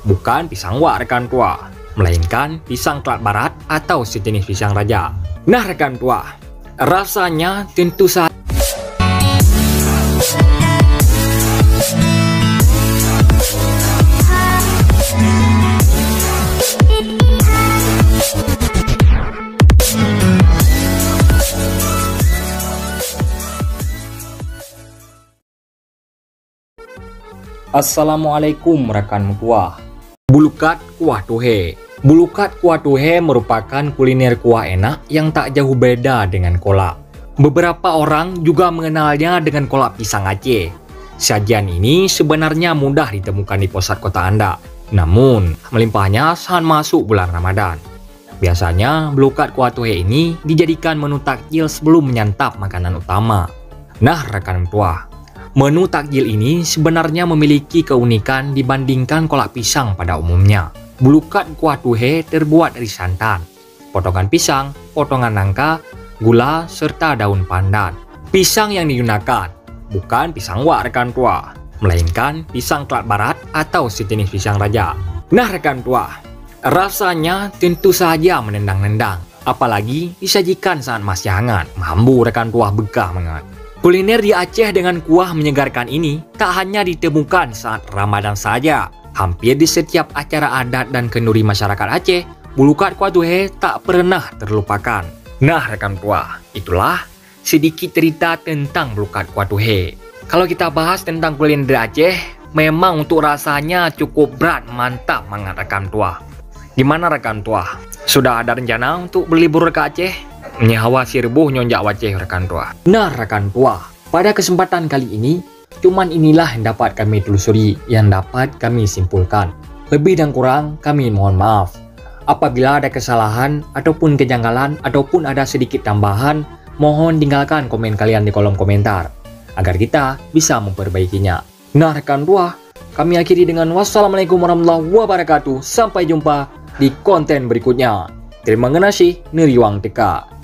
bukan pisang wak rekan tua, melainkan pisang Kelat Barat atau sejenis pisang raja. Nah rekan tua, rasanya tentu saja Assalamualaikum rekan tua. Bulukat kuah tuhe. Bulukat kuah tuhe merupakan kuliner kuah enak yang tak jauh beda dengan kolak. Beberapa orang juga mengenalnya dengan kolak pisang Aceh. Sajian ini sebenarnya mudah ditemukan di pusat kota Anda, namun melimpahnya saat masuk bulan Ramadan. Biasanya bulukat kuah tuhe ini dijadikan menu takjil sebelum menyantap makanan utama. Nah rekan tua, menu takjil ini sebenarnya memiliki keunikan dibandingkan kolak pisang pada umumnya. Bulukat kuah tuhe terbuat dari santan, potongan pisang, potongan nangka, gula, serta daun pandan. Pisang yang digunakan bukan pisang wak rekan tua, melainkan pisang Kelat Barat atau sejenis pisang raja. Nah rekan tua, rasanya tentu saja menendang-nendang, apalagi disajikan saat masih hangat. Mambu rekan tua, begah banget. Kuliner di Aceh dengan kuah menyegarkan ini tak hanya ditemukan saat Ramadan saja. Hampir di setiap acara adat dan kenduri masyarakat Aceh, bulukat kuah tuhe tak pernah terlupakan. Nah rekan tua, itulah sedikit cerita tentang bulukat kuah tuhe. Kalau kita bahas tentang kuliner di Aceh, memang untuk rasanya cukup berat, mantap banget rekan tua. Gimana rekan tua? Sudah ada rencana untuk berlibur ke Aceh? Nyawa sirbuh nyonjak waceh rekan tua. Nah rekan tua, pada kesempatan kali ini, cuman inilah yang dapat kami telusuri, yang dapat kami simpulkan. Lebih dan kurang kami mohon maaf. Apabila ada kesalahan ataupun kejanggalan ataupun ada sedikit tambahan, mohon tinggalkan komen kalian di kolom komentar agar kita bisa memperbaikinya. Nah rekan tua, kami akhiri dengan wassalamualaikum warahmatullahi wabarakatuh. Sampai jumpa di konten berikutnya. Terima kasih, Neriwang Teka.